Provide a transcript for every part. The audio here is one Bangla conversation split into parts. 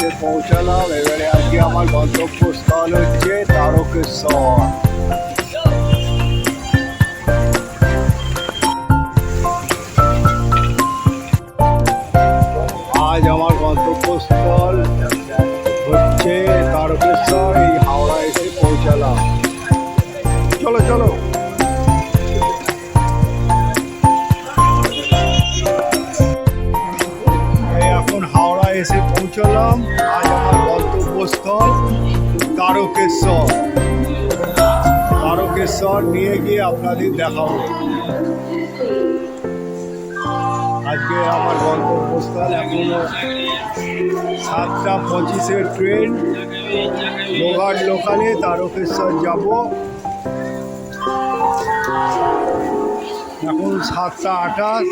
এসে পৌঁছালাম। এবারে আজকে আমার গন্তব্যস্থল হচ্ছে তারকেশ্বর। আজ আমার গন্তব্যস্থল হচ্ছে তারকেশ্বর। এই হাওড়া এসে পৌঁছালাম। চলো চলো। এখন হাওড়া এসে পৌঁছালাম। আজ আমার গন্তব্যস্থল তারকেশ্বর। তারকেশ্বর নিয়ে গিয়ে আপনাদের দেখাবো। আজকে আমার গন্তব্যস্থল এখনো 7:25 ট্রেন গোঘাট লোকালে তারকেশ্বর যাব। এখন 7:28,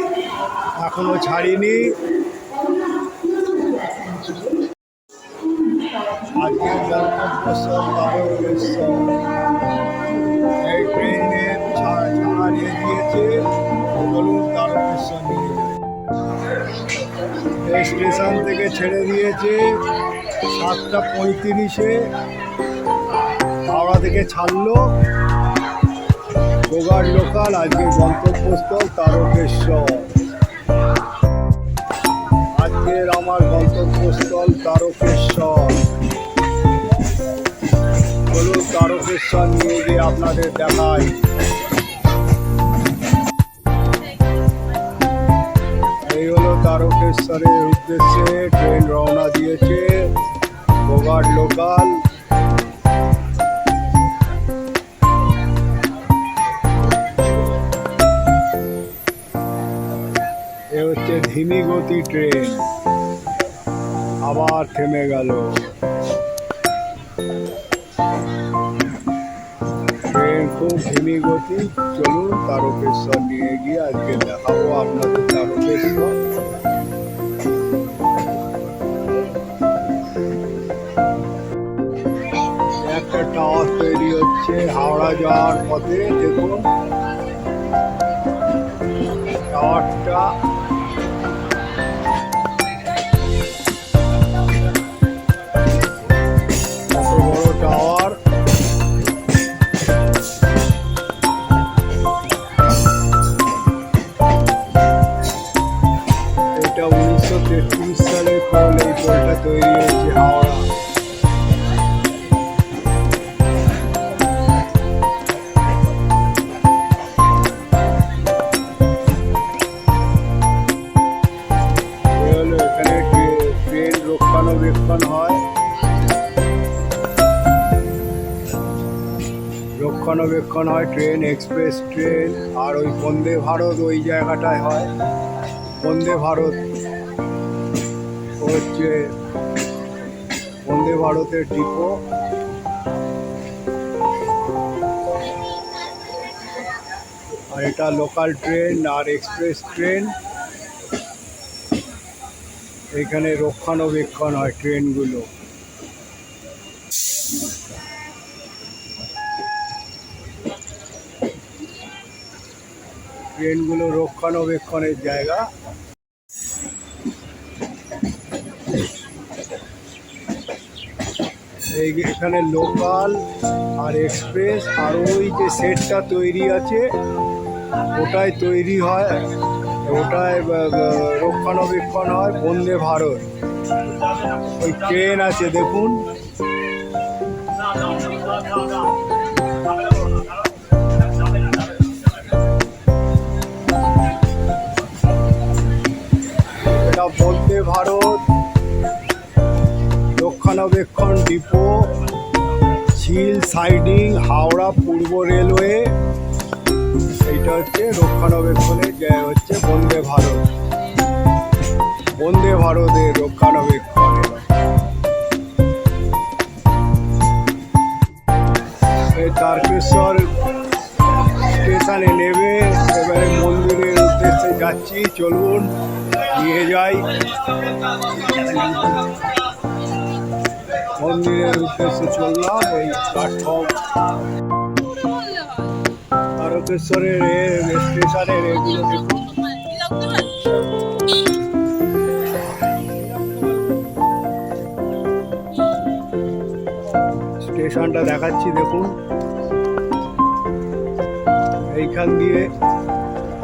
এখনো ছাড়িনি। আজকে গন্তব্যস্থল তারকেশ্বর। এই ট্রেনে ছাড়া দিয়ে দিয়েছে, বলুন তারকেশ্বর নিয়ে যায়। এই স্টেশন থেকে ছেড়ে দিয়েছে 7:35। হাওড়া থেকে ছাড়লো গোঘাট লোকাল। আজকে গন্তব্যস্থল তারকেশ্বর। আজকের আমার গন্তব্যস্থল তারকেশ্বর। বলুন তারকেশ্বর নিয়ে গিয়ে আপনাদের দেখাই। এই হলো তারকেশ্বরের উদ্দেশ্যে ট্রেন রওনা দিয়েছে গোঘাট লোকাল। এ হচ্ছে ধীমি গতি ট্রেন, আবার থেমে গেল। ট্রেন খুব ধীমি গতি। চলুন তারকেশ্বর নিয়ে গিয়ে আজকে দেখাবো আপনাদের তারকেশ্বর। একটা টাওয়ার তৈরি হচ্ছে হাওড়া যাওয়ার পথে। দেখুন টাওয়ারটা। কত বড় টাওয়ার! এটা 1933 সালে পোল। এই পোলটা তৈরি হয়েছে হাওড়া। এখানে ট্রেন রক্ষণাবেক্ষণ হয়। রক্ষণাবেক্ষণ হয় ট্রেন, এক্সপ্রেস ট্রেন। আর ওই বন্দে ভারত ওই জায়গাটায় হয়। বন্দে ভারত হচ্ছে বন্দে ভারতের ডিপো। আর এটা লোকাল ট্রেন আর এক্সপ্রেস ট্রেন। এখানে রক্ষণাবেক্ষণ হয় ট্রেনগুলো। ট্রেনগুলো রক্ষণাবেক্ষণের জায়গা। এখানে লোকাল আর এক্সপ্রেস আর ওই যে সেটটা তৈরি আছে ওটাই তৈরি হয়, ওটাই রক্ষণাবেক্ষণ হয় বন্দে ভারত। ওই ট্রেন আছে দেখুন। এটা বন্দে ভারত রক্ষণাবেক্ষণ ডিপো, ঝিল সাইডিং, হাওড়া পূর্ব রেলওয়ে। এইটা হচ্ছে রক্ষণাবেক্ষণের জায়গা, হচ্ছে বন্দে ভারত। বন্দে ভারতের রক্ষণাবেক্ষণে এই তারকেশ্বর স্টেশনে নেবে এবারে মন্দিরের উদ্দেশ্যে যাচ্ছি। চলুন নিয়ে যাই। মন্দিরের উদ্দেশ্যে চললাম। এই প্ল্যাটফর্ম তারকেশ্বরের স্টেশনের এগুলো দেখুন। স্টেশনটা দেখাচ্ছি দেখুন। এইখান দিয়ে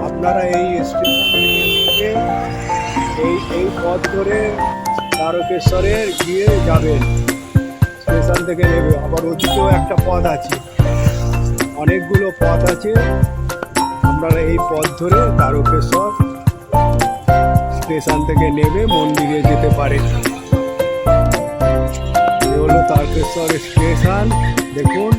আপনারা এই স্টেশন থেকে এই পথ ধরে তারকেশ্বরে গিয়ে যাবেন, স্টেশন থেকে নেবে। আবার ওদিকেও একটা পথ আছে, অনেকগুলো পথ আছে, আপনারা এই পথ ধরে তারকেশ্বর স্টেশন থেকে নেবে মন্দিরে যেতে পারেন। এই হলো তারকেশ্বর স্টেশন দেখুন।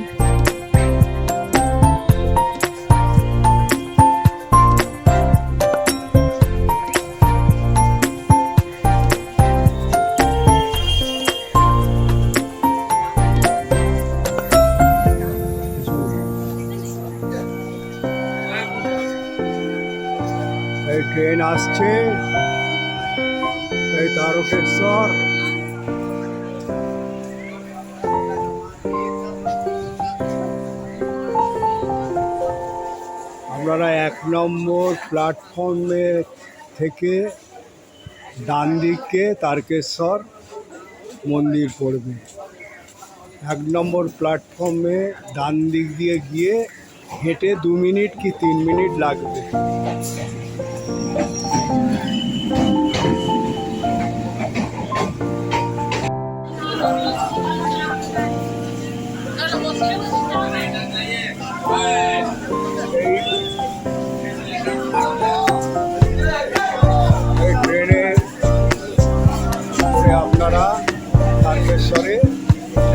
এই ট্রেন আসছে, এই তারকেশ্বর। আপনারা 1 নম্বর প্ল্যাটফর্মে থেকে ডান দিকে তারকেশ্বর মন্দির পড়বে। 1 নম্বর প্ল্যাটফর্মে ডান দিক দিয়ে গিয়ে হেঁটে 2 মিনিট কি 3 মিনিট লাগবে। এই ট্রেনে করে আপনারা তারকেশ্বরে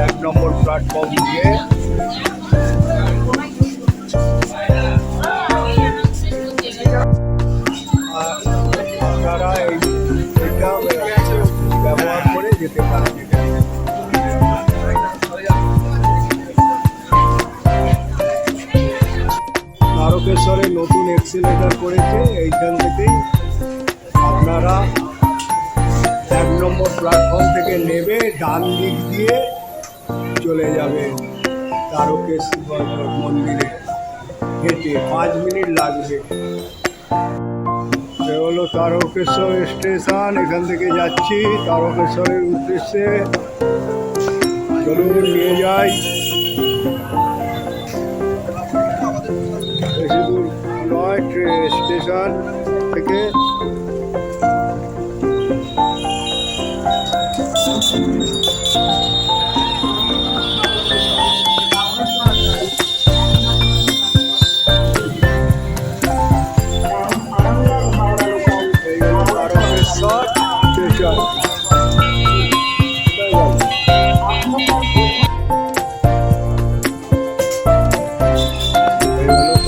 1 নম্বর প্ল্যাটফর্ম দিয়ে আপনারা এটা ব্যবহার করে যেতে পারেন। তারকেশ্বরে নতুন এক্সিলেটর করেছে, এইখান থেকেই আপনারা 1 নম্বর প্ল্যাটফর্ম থেকে নেবে ডান দিক দিয়ে চলে যাবে তারকেশ্বর মন্দিরে, হেঁটে 5 মিনিট লাগবে। এ হলো তারকেশ্বর স্টেশন, এখান থেকে যাচ্ছি তারকেশ্বরের উদ্দেশ্যে। চলুন নিয়ে যাই। বেশি দূর নয় স্টেশন থেকে।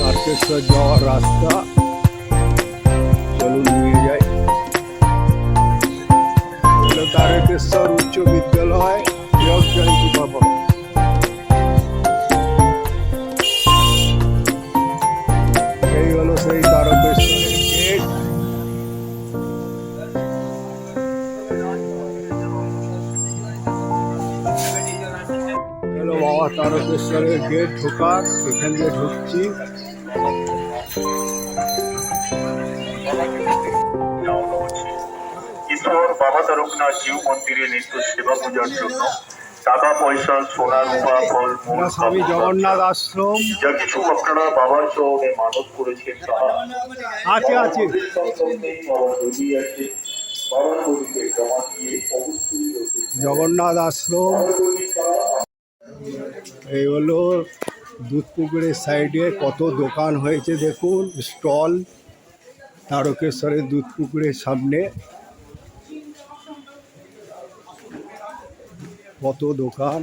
তারকেশ্বর যাওয়ার রাস্তা, চলুন নিয়ে যাই। তারকেশ্বর উচ্চ বিদ্যালয়, হীরক জয়ন্তী ভবন। এই হলো সেই তারকেশ্বরের গেট। হলো বাবা তারকেশ্বরের গেট ঢোকার, এখান দিয়ে ঢুকছি। ঈশ্বর বাবা তারকনাথ জিউ মন্দিরে নিত্য সেবা পূজার জন্য টাকা পয়সা সোনা রূপা ফল মূল স্বামী জগন্নাথ আশ্রম যা কিছু আপনারা বাবার চরণে মানত করেছেন তাহা আছে আছে বাবার নদী আছে, বাবার নদীতে জমা দিয়ে অবশ্যই জগন্নাথ আশ্রম। এই হলো দুধপুকুরের সাইডে কত দোকান হয়েছে দেখুন, স্টল। তারকেশ্বরের দুধপুকুরের সামনে কত দোকান।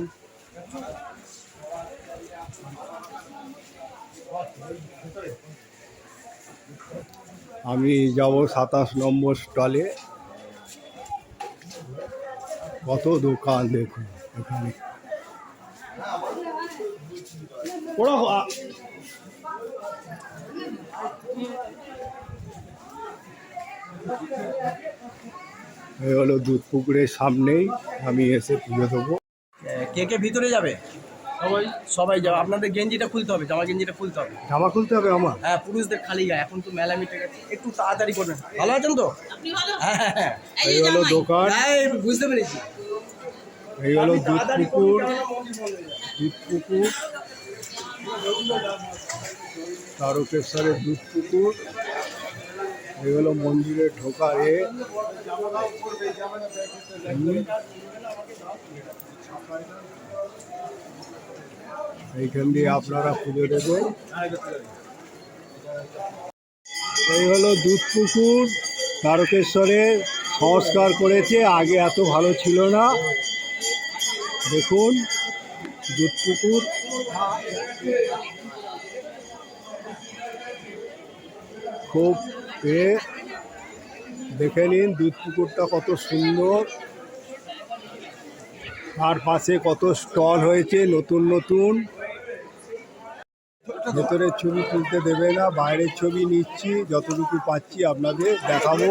আমি যাব 27 নম্বর স্টলে, কত দোকান দেখুন এখানে। এই হলো দুধপুকুরের সামনেই, আমি এসে পুজো দেবো। কে কে ভিতরে যাবে? সবাই যাবে। আপনাদের গেঞ্জিটা খুলতে হবে, জামা গেঞ্জিটা খুলতে হবে। জামা খুলতে হবে আমার? হ্যাঁ, পুরুষদের খালি গায়ে। এখন তো মেলা মিটে গেছে, একটু তাড়াতাড়ি করবেন। ভালো আছেন তো? হ্যাঁ হ্যাঁ হ্যাঁ, এই হলো দোকান, বুঝতে পেরেছি। এই হলো দুধপুকুর। দুধপুকুর, তারকেশ্বরের দুধপুকুর। এই হলো মন্দিরে ঢোকার এইখান দিয়ে আপনারা পুজো দেবেন। এই হলো দুধপুকুর, তারকেশ্বরে সংস্কার করেছে, আগে এত ভালো ছিল না। দেখুন দুধপুকুর, খুব দেখে নিন দুধপুকুরটা কত সুন্দর। তার পাশে কত স্টল হয়েছে নতুন নতুন। ভেতরের ছবি তুলতে দেবে না, বাইরের ছবি নিচ্ছি, যতটুকু পাচ্ছি আপনাদের দেখাবো।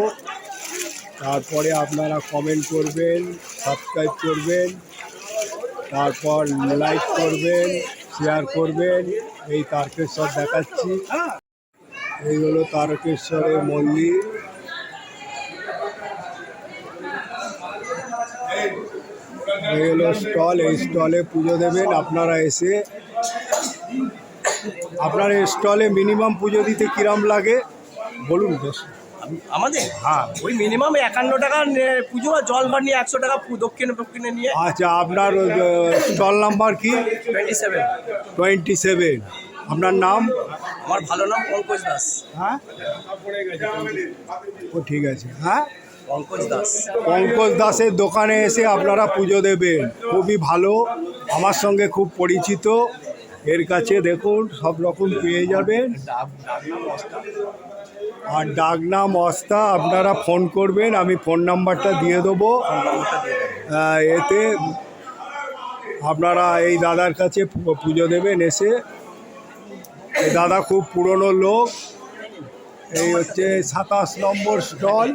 তারপরে আপনারা কমেন্ট করবেন, সাবস্ক্রাইব করবেন, তারপর লাইক করবেন, শেয়ার করবেন। এই তারকেশ্বর দেখাচ্ছি। এই হলো তারকেশ্বরের মন্দির। এই হলো স্টল, এই স্টলে পুজো দেবেন আপনারা এসে। আপনার এই স্টলে মিনিমাম পুজো দিতে কিরাম লাগে বলুন তো। আমাদের হ্যাঁ, ওই মিনিমাম 51 টাকা পুজো, আর জল ভার নিয়ে 100 টাকা দক্ষিণে নিয়ে। আচ্ছা, আপনার স্টল নাম্বার কি? 27। 27। আপনার নাম? আমার ভালো নাম পঙ্কজ দাস। হ্যাঁ, ও ঠিক আছে। হ্যাঁ, পঙ্কজ দাস। পঙ্কজ দাসের দোকানে এসে আপনারা পুজো দেবেন, খুবই ভালো, আমার সঙ্গে খুব পরিচিত। এর কাছে দেখুন সব রকম পেয়ে যাবেন। আর ডাকনাম অস্তা, আপনারা ফোন করবেন, আমি ফোন নাম্বারটা দিয়ে দেবো। এতে আপনারা এই দাদার কাছে পুজো দেবেন এসে। এই দাদা খুব পুরনো লোক। এই হচ্ছে 27 নম্বর স্টল,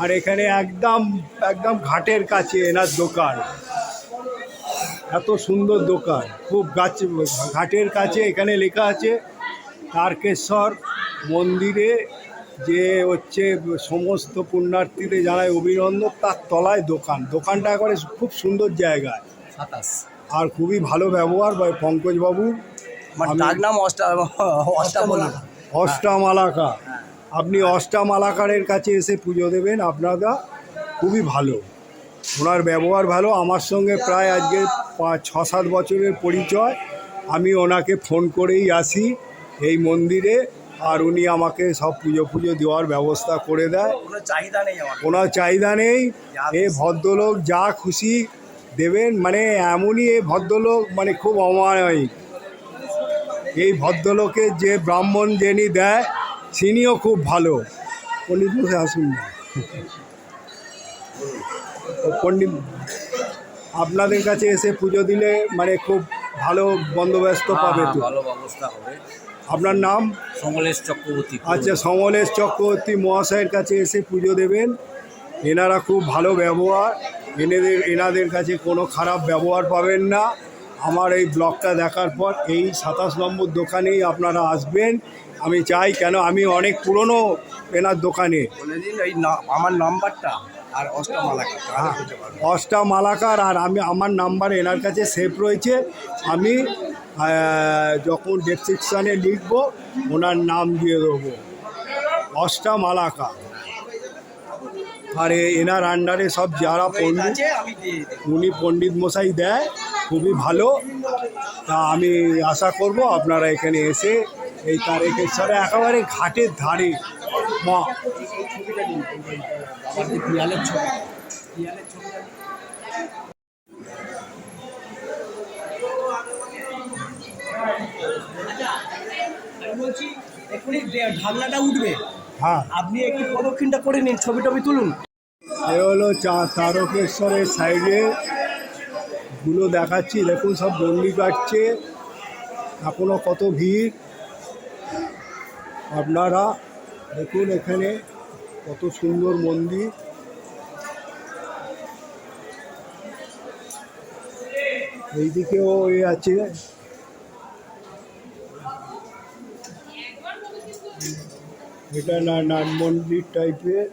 আর এখানে একদম ঘাটের কাছে এনার দোকান। এত সুন্দর দোকান, খুব ঘাটের কাছে। এখানে লেখা আছে তারকেশ্বর মন্দিরে যে হচ্ছে সমস্ত পুণ্যার্থীদের জানায় অভিনন্দন, তার তলায় দোকান। দোকানটা একবারে খুব সুন্দর জায়গায়, 27। আর খুবই ভালো ব্যবহার পঙ্কজবাবু। তার নাম অষ্টামালাকা। আপনি অষ্টামালাকারের কাছে এসে পুজো দেবেন, আপনারা খুবই ভালো। ওনার ব্যবহার ভালো। আমার সঙ্গে প্রায় আজকে 6-7 বছরের পরিচয়। আমি ওনাকে ফোন করেই আসি এই মন্দিরে, আর উনি আমাকে সব পুজো দেওয়ার ব্যবস্থা করে দেয়। কোনো চাহিদা নেই আমার, কোনো চাহিদা নেই। এ ভদ্রলোক যা খুশি দেবেন, মানে এমনই এ ভদ্রলোক, মানে খুব অমায়িক। এই ভদ্রলোকের যে ব্রাহ্মণ যিনি দেয়, তিনিও খুব ভালো। পণ্ডিত মশাই আসুন না। পণ্ডিত, আপনাদের কাছে এসে পুজো দিলে মানে খুব ভালো বন্দোবস্ত পাবে তো? ভালো ব্যবস্থা হবে। আপনার নাম? সমলেশ চক্রবর্তী। আচ্ছা, সমলেশ চক্রবর্তী মহাশয়ের কাছে এসে পুজো দেবেন। এনারা খুব ভালো ব্যবহার, এনাদের কাছে কোনো খারাপ ব্যবহার পাবেন না। আমার এই ব্লগটা দেখার পর এই 27 নম্বর দোকানেই আপনারা আসবেন, আমি চাই। কেন, আমি অনেক পুরনো এনার দোকানে। বলে দিন এই আমার নাম্বারটা আর অষ্টামালাকার, আর আমার নাম্বার এনার কাছে সেভ রয়েছে। আমি যখন ডেসক্রিপশানে লিখব ওনার নাম দিয়ে দেবো, অষ্টামালাকা। আর এনার আন্ডারে সব যারা পণ্ডিত, উনি পণ্ডিত মশাই দেয়, খুবই ভালো। তা আমি আশা করব আপনারা এখানে এসে এই তারকেশ্বরে একেবারে ঘাটের ধারে মা। বলছি এক্ষুনি ঢাকনাটা উঠবে, হ্যাঁ, আপনি একটু প্রদক্ষিণটা করে নিন, ছবি তুলুন। এ হলো তারকেশ্বরের সাইডে গুলো দেখাচ্ছি। দেখুন সব গন্ডি কাটছে, এখনও কত ভিড়। আপনারা দেখুন এখানে কত সুন্দর মন্দির। এইদিকেও আছে, এটা নাট মন্দির টাইপের।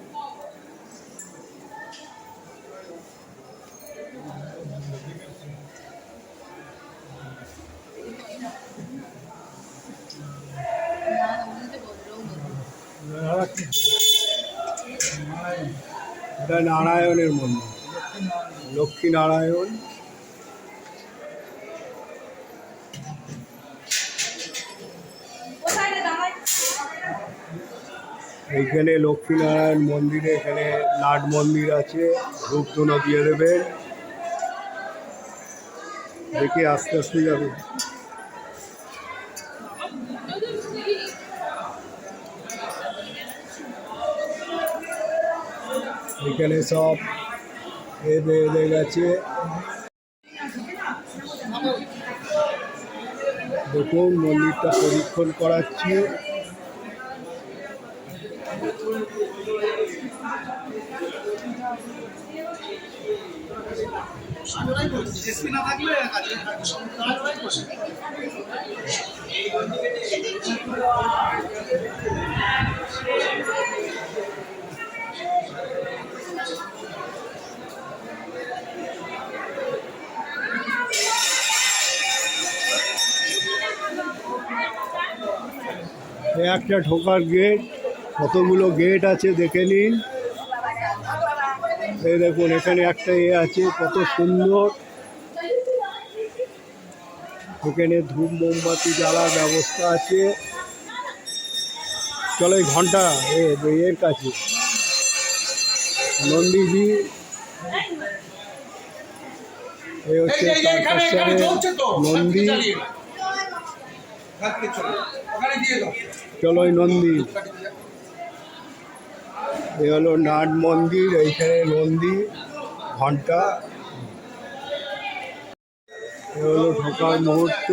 এটা নারায়ণের মন্দির, লক্ষ্মী নারায়ণ। এইখানে লক্ষ্মীনারায়ণ মন্দিরে এখানে নাট মন্দির আছে, ধূপ ধুনো দিয়ে দেবেন, দেখে আস্তে আস্তে যাবে। এখানে সব এদে গেছে, দেখুন মন্দিরটা পরীক্ষণ করাচ্ছি। একটা ঢোকার গেট, কতগুলো গেট আছে দেখে নিন। এই দেখুন এখানে একটা আছে, কত সুন্দর। এখানে ধূপ মোমবাতি জ্বালার ব্যবস্থা আছে। চলো এই ঘন্টা এর কাছে নন্দীজি, এই হচ্ছে তারকেশ্বরের নন্দী। চলো এই নন্দী, এ হলো নাট মন্দির, এইখানে নন্দী ঘন্টা। এ হলো ঢোকার মুহূর্ত,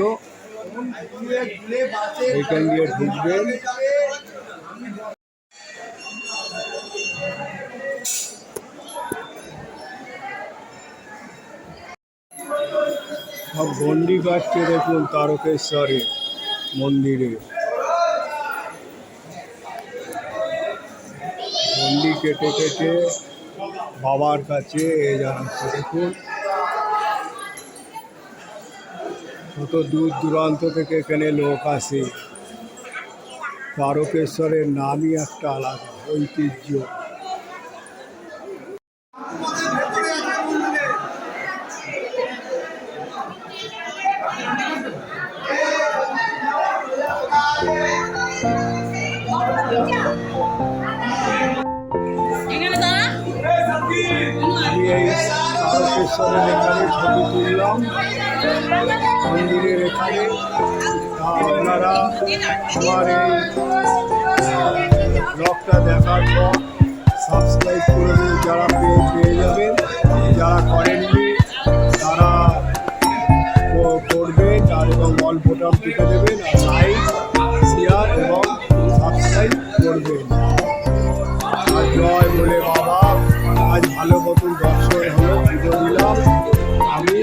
এইখান দিয়ে ঢুকবেন। সব গন্ডি কাটছে দেখুন তারকেশ্বরে মন্দিরে, গন্ডি কেটে কেটে বাবার কাছে যাচ্ছে। দেখুন কত দূর দূরান্ত থেকে এখানে লোক আসে। তারকেশ্বরের নামই একটা আলাদা ঐতিহ্য। আমি এই তারকেশ্বরের এখানে ছবি তুললাম, মন্দিরের এখানে। আপনারা আমার এই ব্লগটা দেখার পর সাবস্ক্রাইব করে দিন, যারা পেয়ে যাবেন, যারা করেননি তারা করবেন, আর এবং অল বোতাম টিপে দেবেন, আর লাইক শেয়ার এবং সাবস্ক্রাইব করবেন। আর জয় বলে বাবা, আজ ভালো মতন দর্শন হলো, পুজো দিলাম আমি।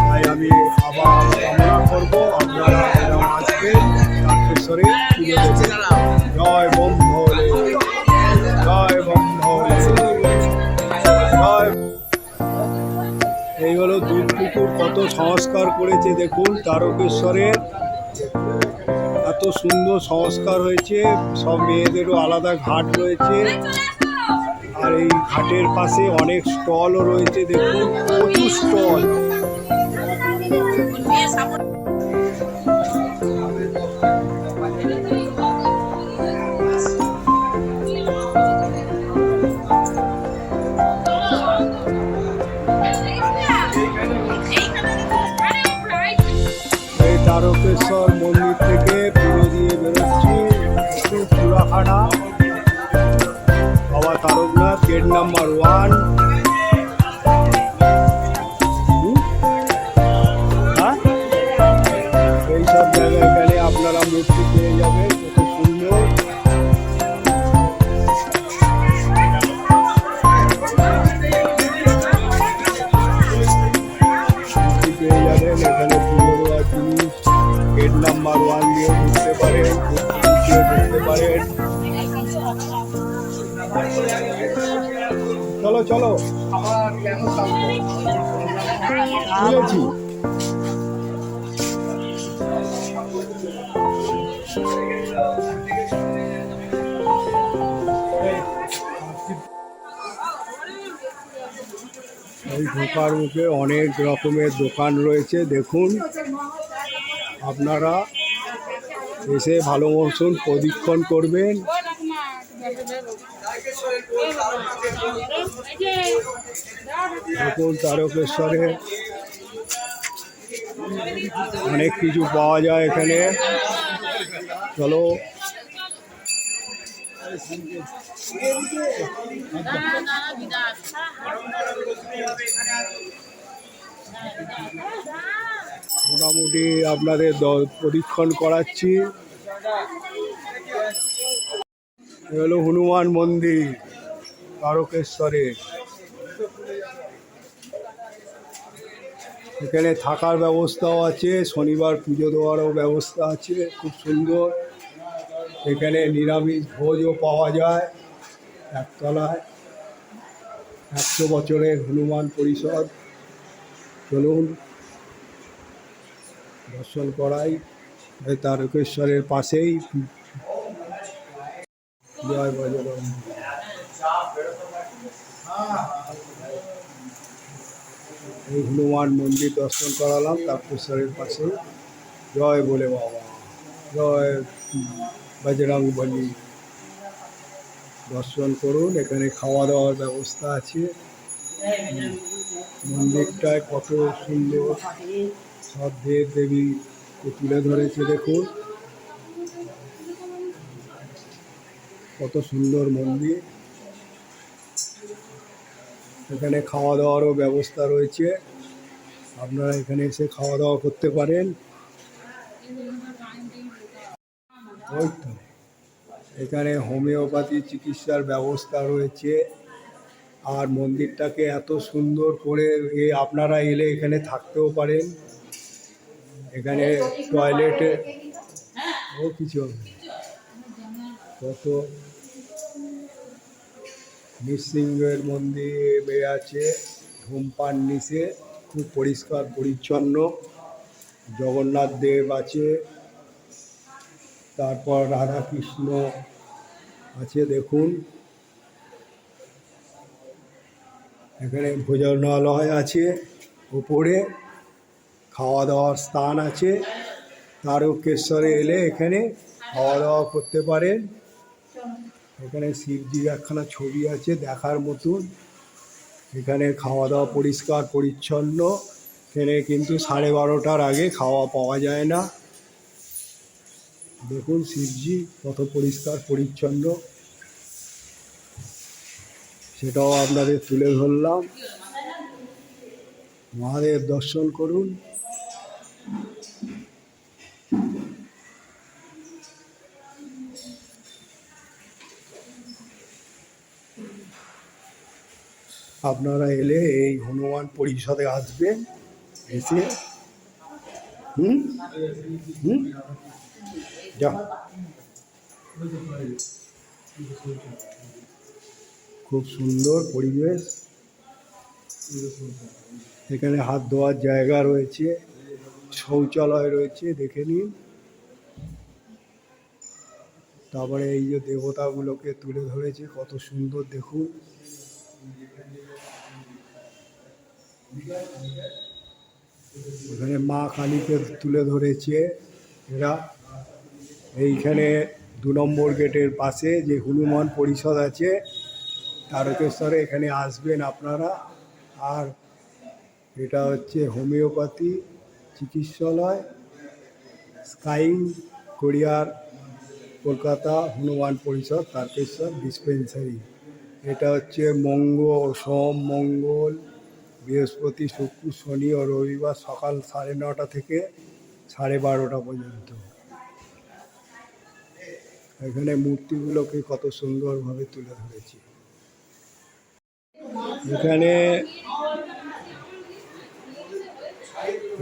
তাই আমি আবার কামনা করবো আপনারা আসবেন তারকেশ্বরে পুজো দেবেন। জয় বোম ভোলে, জয় বোম ভোলে, জয়। এই হলো দুধ পুকুর, কত সংস্কার করেছে দেখুন তারকেশ্বরের, এত সুন্দর সংস্কার হয়েছে। সব মেয়েদেরও আলাদা ঘাট রয়েছে, আর এই ঘাটের পাশে অনেক স্টলও রয়েছে দেখুন, প্রচুর স্টল। এই তারকেশ্বর মন্দির থেকে পুরো দিয়ে বেরোচ্ছি একটু পুরাখানা, বাবা তারকনাথ গেট নাম্বার 1। হ্যাঁ, এইসব জায়গায় এখানে আপনারা মূর্তি পেয়ে যাবেন, কত সুন্দর। মূর্তি পেয়ে যাবেন এখানে, পুজো দেওয়ার জিনিস। গেট নাম্বার 1 দিয়ে ঢুকতে পারেন, দিয়ে ঢুকতে পারেন। চলো চলো, বুঝেছি। ওই ঢোকার মুখে অনেক রকমের দোকান রয়েছে, দেখুন আপনারা এসে ভালো মতন প্রদক্ষিণ করবেন। দেখুন তারকেশ্বরে অনেক কিছু পাওয়া যায় এখানে। চলো মোটামুটি আপনাদের প্রদক্ষিণ করাচ্ছি। এ হলো হনুমান মন্দির তারকেশ্বরে। এখানে থাকার ব্যবস্থাও আছে, শনিবার পুজো দেওয়ারও ব্যবস্থা আছে, খুব সুন্দর। এখানে নিরামিষ ভোজও পাওয়া যায় একতলায়। 100 বছরের হনুমান পরিষদ। চলুন দর্শন করাই, এই তারকেশ্বরের পাশেই। জয় বজরং। এই হনুমান মন্দির দর্শন করালাম তারকেশ্বরের পাশে। জয় বলে বাবা, জয় বজরং বলি। দর্শন করুন, এখানে খাওয়া দাওয়ার ব্যবস্থা আছে। মন্দিরটায় কত সুন্দর সব দেব দেবীকে তুলে ধরেছে, দেখুন কত সুন্দর মন্দির। এখানে খাওয়া দাওয়ারও ব্যবস্থা রয়েছে, আপনারা এখানে এসে খাওয়া দাওয়া করতে পারেন। ওই তো এখানে হোমিওপ্যাথি চিকিৎসার ব্যবস্থা রয়েছে। আর মন্দিরটাকে এত সুন্দর করে আপনারা এলে এখানে থাকতেও পারেন। এখানে টয়লেটে ও কিছু কত নৃসিংহের মন্দির আছে, ধূমপান নিষে, খুব পরিষ্কার পরিচ্ছন্ন। জগন্নাথ দেব আছে, তারপর রাধাকৃষ্ণ আছে, দেখুন এখানে ভোজনালয় আছে, উপরে খাওয়া দাওয়ার স্থান আছে। তারকেশ্বরে এলে এখানে খাওয়া দাওয়া করতে পারেন। এখানে শিবজির একখানা ছবি আছে দেখার মতন। এখানে খাওয়া দাওয়া পরিষ্কার পরিচ্ছন্ন। এখানে কিন্তু 12:30টার আগে খাওয়া পাওয়া যায় না। দেখুন শিবজি কত পরিষ্কার পরিচ্ছন্ন, সেটাও আপনাদের তুলে ধরলাম। মহাদেব দর্শন করুন। আপনারা এলে এই হনুমান পরিষদে আসবেন, এসে যা খুব সুন্দর পরিবেশ। এখানে হাত ধোয়ার জায়গা রয়েছে, শৌচালয় রয়েছে, দেখে নিন। তারপরে এই যে দেবতাগুলোকে তুলে ধরেছে কত সুন্দর, দেখুন এখানে মা কালীকে তুলে ধরেছে এরা। এইখানে 2 নম্বর গেটের পাশে যে হনুমান পরিষদ আছে তারকেশ্বরে, এখানে আসবেন আপনারা। আর এটা হচ্ছে হোমিওপ্যাথি চিকিৎসালয়, স্কাই কোরিয়ার কলকাতা হনুমান পরিষদ তারকেশ্বর ডিসপেন্সারি। এটা হচ্ছে সোম মঙ্গল বৃহস্পতি শুক্র শনি ও রবিবার সকাল 9:30 থেকে 12:30 পর্যন্ত। এখানে মূর্তিগুলোকে কত সুন্দরভাবে তুলে ধরেছে।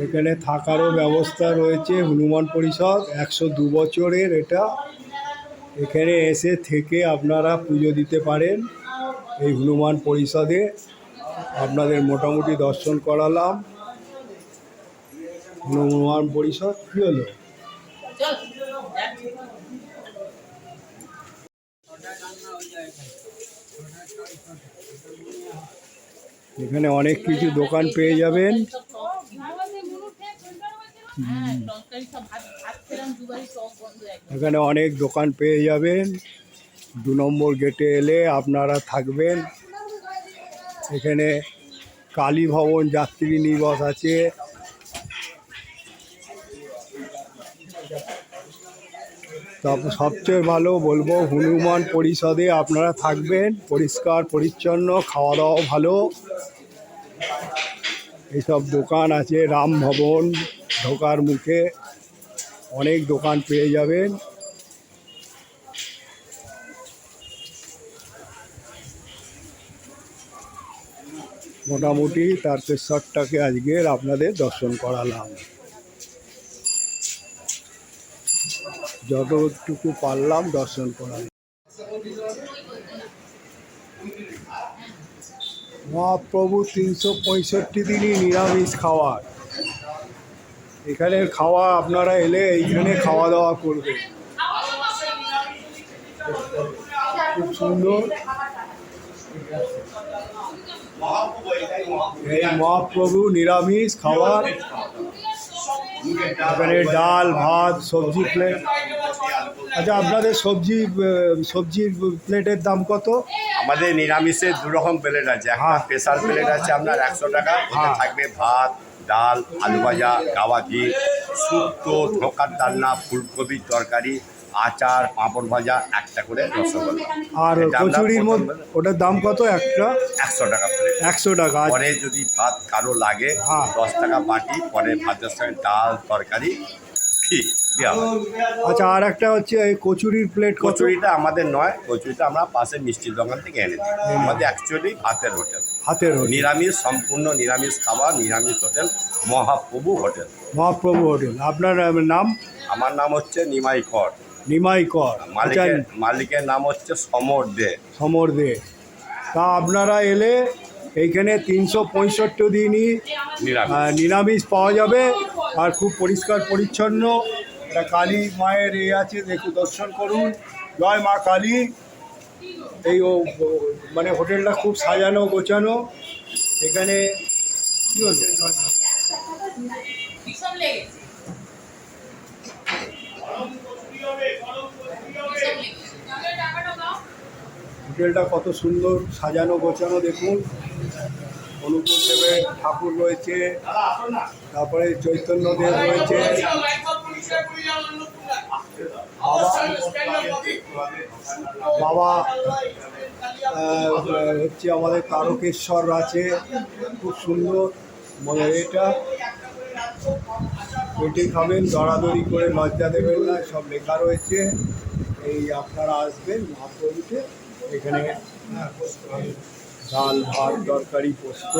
এখানে থাকারও ব্যবস্থা রয়েছে। হনুমান পরিষদ 102 বছরের এটা। এখানে এসে থেকে আপনারা পুজো দিতে পারেন এই হনুমান পরিষদে। আপনাদের মোটামুটি দর্শন করালাম। হনুমান পরিষদ কী হলো, এখানে অনেক কিছু দোকান পেয়ে যাবেন। এখানে অনেক দোকান পেয়ে যাবেন। 2 নম্বর গেটে এলে আপনারা থাকবেন। এখানে কালী ভবন যাত্রী নিবাস আছে। তারপর সবচেয়ে ভালো বলবো হনুমান পরিষদে আপনারা থাকবেন, পরিষ্কার পরিচ্ছন্ন, খাওয়া দাওয়া ভালো। এইসব দোকান আছে, রাম ভবন ঢোকার মুখে অনেক দোকান পেয়ে যাবেন। মোটামুটি তারকেশ্বরটাকে আজকের আপনাদের দর্শন করালাম, যতটুকু পারলাম দর্শন করালাম। মহাপ্রভু 365 দিনই নিরামিষ খাওয়ার। এখানের খাওয়া আপনারা এলে এইখানে খাওয়া দাওয়া করবেন, খুব সুন্দর। এই মহাপ্রভু নিরামিষ খাবার, এখানে ডাল ভাত সবজি প্লেট। আচ্ছা, আপনাদের সবজির প্লেটের দাম কত? আমাদের নিরামিষের 2 রকম প্লেট আছে। একটা স্পেশাল প্লেট আছে আপনার 100 টাকা, ওতে থাকবে ভাত, ডাল, আলু ভাজা, গাওয়া ঘি, শুক্তো, ঢোকার ডালনা, ফুলকপির তরকারি, আচার, পাঁপড় ভাজা, একটা করে রসগোল্লা। আর এটা আমরা কচুরির মধ্যে ওটার দাম কত? একটা 100 টাকা প্লেট। 100 টাকা। পরে যদি ভাত কারো লাগে হ্যাঁ। 10 টাকা বাটি, পরে ভাতের সঙ্গে ডাল তরকারি ফ্রি দেওয়া হয়। আচ্ছা, আর একটা হচ্ছে এই কচুরির প্লেট কত? কচুরিটা আমাদের নয়, কচুরিটা আমরা পাশে মিষ্টির দোকান থেকে এনে দিই। আমাদের অ্যাকচুয়ালি ভাতের হোটেল, হাতের হোটেল। নিরামিষ, সম্পূর্ণ নিরামিষ খাবার, নিরামিষ hotel, Mahaprabhu hotel. Mahaprabhu hotel. আপনার নাম? আমার নাম হচ্ছে নিমাই কর। নিমাই কর। আচ্ছা, মালিকের নাম হচ্ছে সমর দে। সমর দে। তা আপনারা এলে এইখানে 365 দিনই নিরামিষ পাওয়া যাবে, আর খুব পরিষ্কার পরিচ্ছন্ন। একটা কালী মায়ের আছে, দেখুন, দর্শন করুন। জয় মা কালী। এই মানে হোটেলটা খুব সাজানো গোছানো। এখানে কি হচ্ছে? হোটেলটা কত সুন্দর সাজানো গোছানো দেখুন। অনুকূল দেবের ঠাকুর রয়েছে, তারপরে চৈতন্য দেব রয়েছে, বাবা হচ্ছে আমাদের তারকেশ্বর আছে, খুব সুন্দর। মানে এটা পেটে খাবেন, দরাদরি করে লজ্জা দেবেন না, সব লেখা রয়েছে। এই আপনারা আসবেন মহাপ্রভুতে, এখানে ডাল ভাত তরকারি পোস্ত।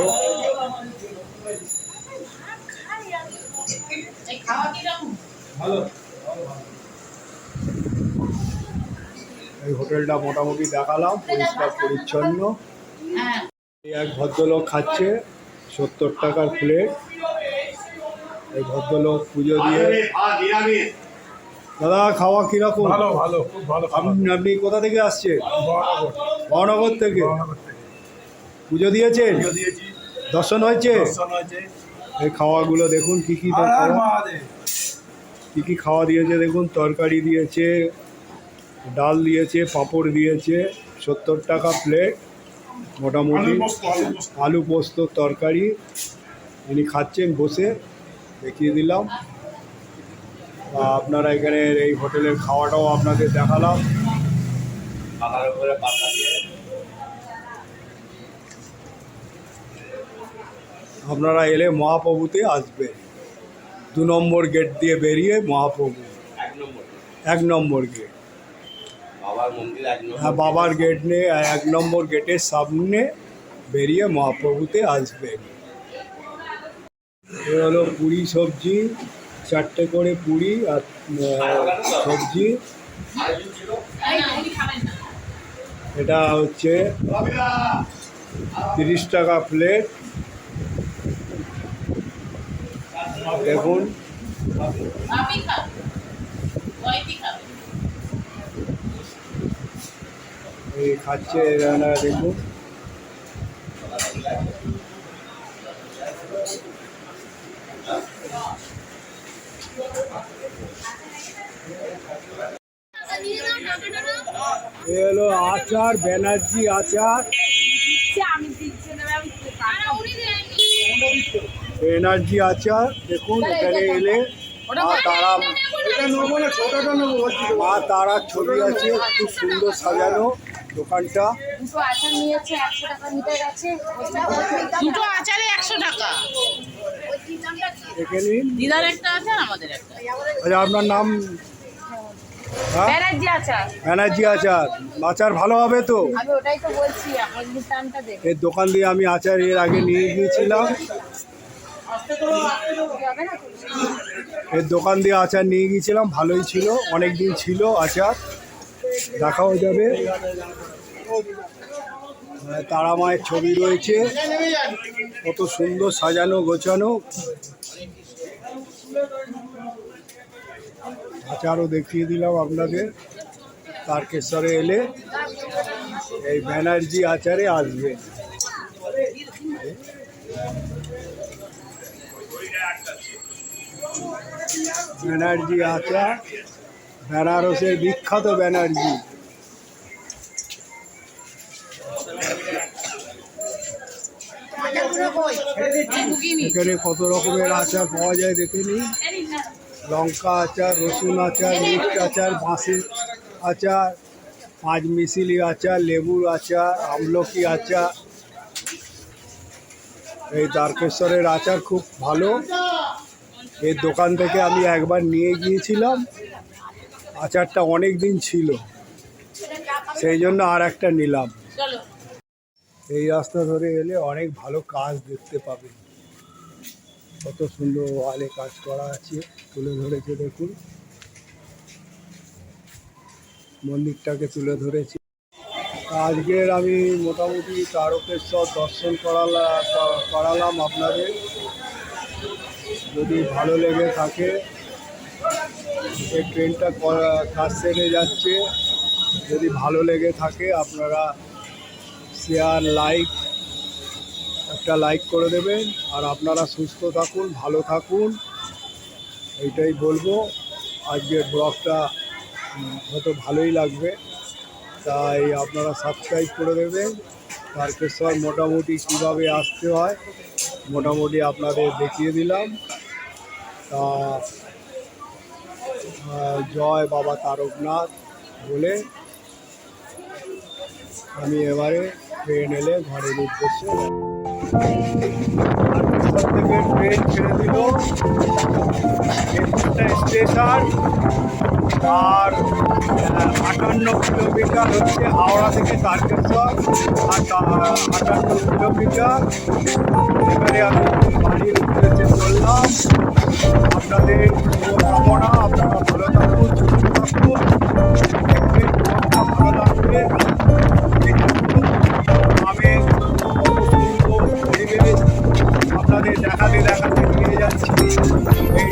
এই হোটেলটা মোটামুটি দেখালাম, পরিষ্কার পরিচ্ছন্ন। এক ভদ্রলোক খাচ্ছে 70 টাকার প্লেট। এই ভদ্রলোক পুজো দিয়ে। দাদা, খাওয়া কিরকম? ভালো ভালো, খুব ভালো। আপনি কোথা থেকে আসছেন? মহানগর থেকে। পুজো দিয়েছেন? দর্শন হয়েছে? এই খাওয়াগুলো দেখুন, কী কী খাওয়া দিয়েছে দেখুন। তরকারি দিয়েছে, ডাল দিয়েছে, পাঁপড় দিয়েছে। 70 টাকা প্লেট মোটামুটি। আলু পোস্ত তরকারি। ইনি খাচ্ছেন বসে, দেখিয়ে দিলাম। আপনারা এখানে এই হোটেলের খাওয়াটাও আপনাদের দেখালাম। আপনারা এলে মহাপ্রভুতে আসবেন। 2 নম্বর গেট দিয়ে বেরিয়ে মহাপ্রভু, 1 নম্বর গেট। হ্যাঁ, বাবার গেট নিয়ে 1 নম্বর গেটের সামনে বেরিয়ে মহাপ্রভুতে আসবেন। এ হলো পুরি সবজি, 4টে করে পুরি আর সবজি। এটা হচ্ছে 30 টাকা প্লেট। দেখুন, এই খাচ্ছে এরা, দেখুন। এ হলো আচার, ব্যানার্জি আচার। ব্যানার্জি আচার দেখুন, এখানে এলে মা তারার ছবি আছে, খুব সুন্দর সাজানো দোকানটা। দুটো আচার নিয়েছে 100 টাকা মিটার আছে। দুটো আচারে 100 টাকা। দেখে নিন। দিদার একটা আচার, আমাদের একটা। আচ্ছা, আপনার নাম? হ্যাঁ, ব্যানার্জি আচার। ব্যানার্জি আচার। আচার ভালো হবে তো? আমি ওটাই তো বলছি, আপনার দোকানটা দেখুন। এর দোকান দিয়ে আমি আচার এর আগে নিয়ে গিয়েছিলাম। এর দোকান দিয়ে আচার নিয়ে গিয়েছিলাম, ভালোই ছিল, অনেক দিন ছিল আচার, দেখাও যাবে। তারা মায়ের ছবি রয়েছে, কত সুন্দর সাজানো গোছানো। আচারও দেখিয়ে দিলাম আপনাদের। তারকেশ্বরে এলে এই ব্যানার্জি আচারে আসবে। ব্যানার্জি আচার, বেনারসের বিখ্যাত ব্যানার্জি। এখানে কত রকমের আচার পাওয়া যায় দেখে নিন। লঙ্কা আচার, রসুন আচার, মিক্স আচার, বাঁশের আচার, পাঁচ মিশিলি আচার, লেবুর আচার, আমলকি আচার। এই তারকেশ্বরের আচার খুব ভালো। এই দোকান থেকে আমি একবার নিয়ে গিয়েছিলাম, আচারটা অনেক দিন ছিল, সেই জন্য আর একটা নিলাম। এই রাস্তা ধরে এলে অনেক ভালো কাজ দেখতে পাবেন, কত সুন্দর ওয়ালে কাজ করা আছে, তুলে ধরেছে দেখুন, মন্দিরটাকে তুলে ধরেছি। আজকের আমি মোটামুটি তারকেশ্বর দর্শন করালাম আপনাদের। যদি ভালো লেগে থাকে, এই ট্রেনটা কাজ সেরে যাচ্ছে, যদি ভালো লেগে থাকে আপনারা শেয়ার, লাইক, একটা লাইক করে দেবেন। আর আপনারা সুস্থ থাকুন, ভালো থাকুন, এইটাই বলবো। আজকের ব্লগটা হয়তো ভালোই লাগবে, তাই আপনারা সাবস্ক্রাইব করে দেবেন। তারকেশ্বর মোটামুটি কীভাবে আসতে হয় মোটামুটি আপনাদের দেখিয়ে দিলাম। তা জয় বাবা তারকনাথ বলে আমি এবারে ট্রেন এলে ঘরের উদ্দেশ্যে তারকেশ্বর থেকে ট্রেন ছেড়ে দিল। স্টেশন আর 58 কিলোমিটার হচ্ছে হাওড়া থেকে তারকেশ্বর, আর 58 কিলোমিটার। এবারে আমি বাড়ির উদ্দেশ্যে চললাম। আপনাদের শুভকামনা, আপনারা ভালো থাকুন, সুস্থ থাকুন, দেখবেন ভালো লাগবে। আমি পরিবেশ আপনাদের দেখাতে নিয়ে যাচ্ছি। এই